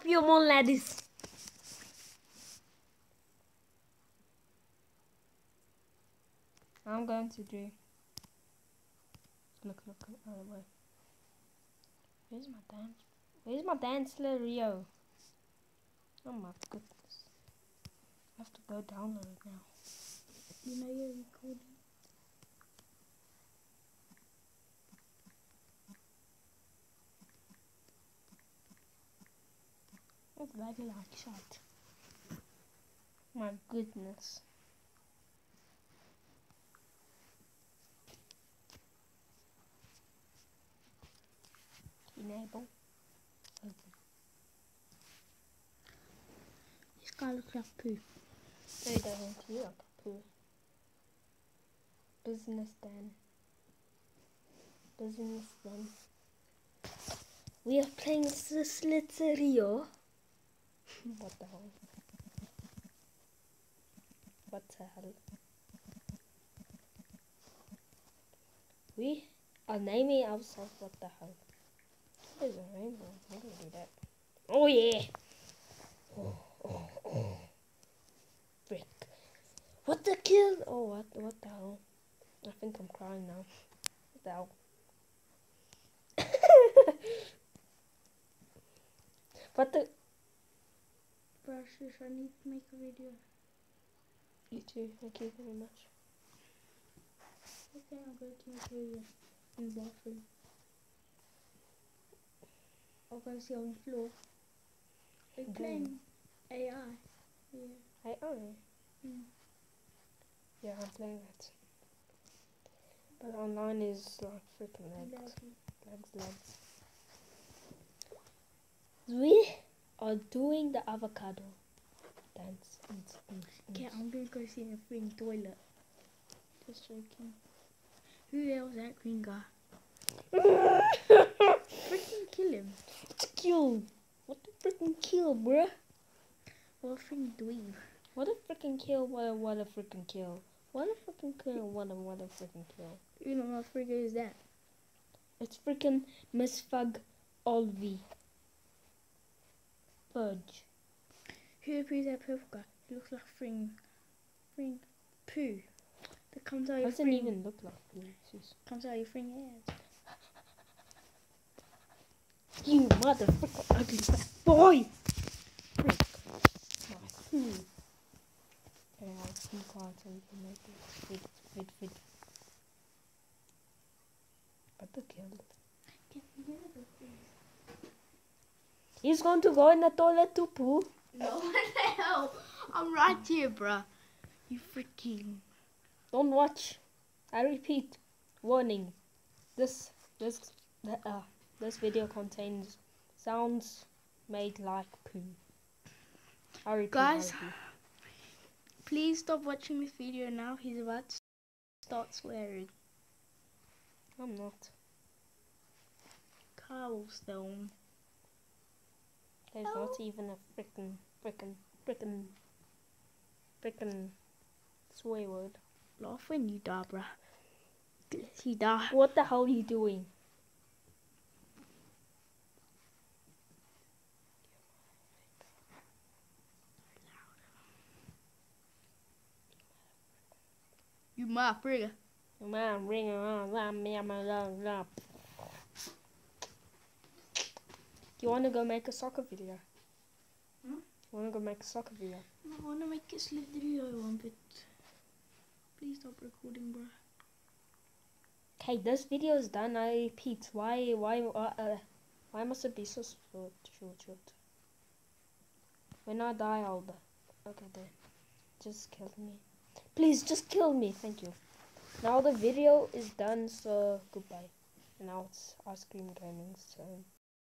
your mon laddies. I'm going to do. Look, oh wait. Where's my dance? Where's my dance, Rio? Oh my goodness. I have to go download it now. You know you're recording. It's very like shot. My goodness. Enable. Open. This guy looks like poo. No, he doesn't. You look poo. Business then. We are playing Slitzerio. What the hell? What the hell? We are naming ourselves what the hell? There's a rainbow. I'm gonna do that. Oh yeah! Oh. Frick. What the kill? Oh, what the hell? I think I'm crying now. What the hell? What the? Brushes, I need to make a video. You too. Thank you very much. Okay, I'm going to make a video in the bathroom. I'm going to see on the floor. Are you playing AI? Yeah. AI? Mm. Yeah, I'm playing it. But online is like freaking legs. Legs. We are doing the avocado dance. Okay, I'm going to go see a green toilet. Just joking. Who else is that green guy? Freaking kill him. It's kill. What the freaking kill, bruh? What a freaking dweeb. What a freaking kill. What a freaking kill. What a freaking kill. What a freaking kill. You know what figure is that? It's freaking Miss Fug Olvie. Fudge. Who appears that purple guy? He looks like freaking poo. That comes out your Doesn't even look like poo. Comes out your freaking ass. You motherfucker ugly fat boy! Frick. My poo. Okay, I'll be quiet so we can make it fit. But the killed. He's going to go in the toilet to poo. No, what the hell? I'm right here, bruh. You freaking... Don't watch. I repeat. Warning. This video contains sounds made like poo. I repeat, Guys, please stop watching this video now. He's about to start swearing. I'm not. Cobblestone. There's not even a frickin' swear word. Laugh when you die, bruh. He died. What the hell are you doing? You my frigga. Man, ring around. You wanna go make a soccer video? Hmm? You wanna go make a soccer video? No, I wanna make a Slitzerio one, but please stop recording, bruh. Okay, this video is done. I repeat. Why must it be so short? When I die, I'll die. Okay, there. Just kill me. Please, just kill me. Thank you. Now the video is done, so goodbye. And now it's Ice Cream Gaming, so...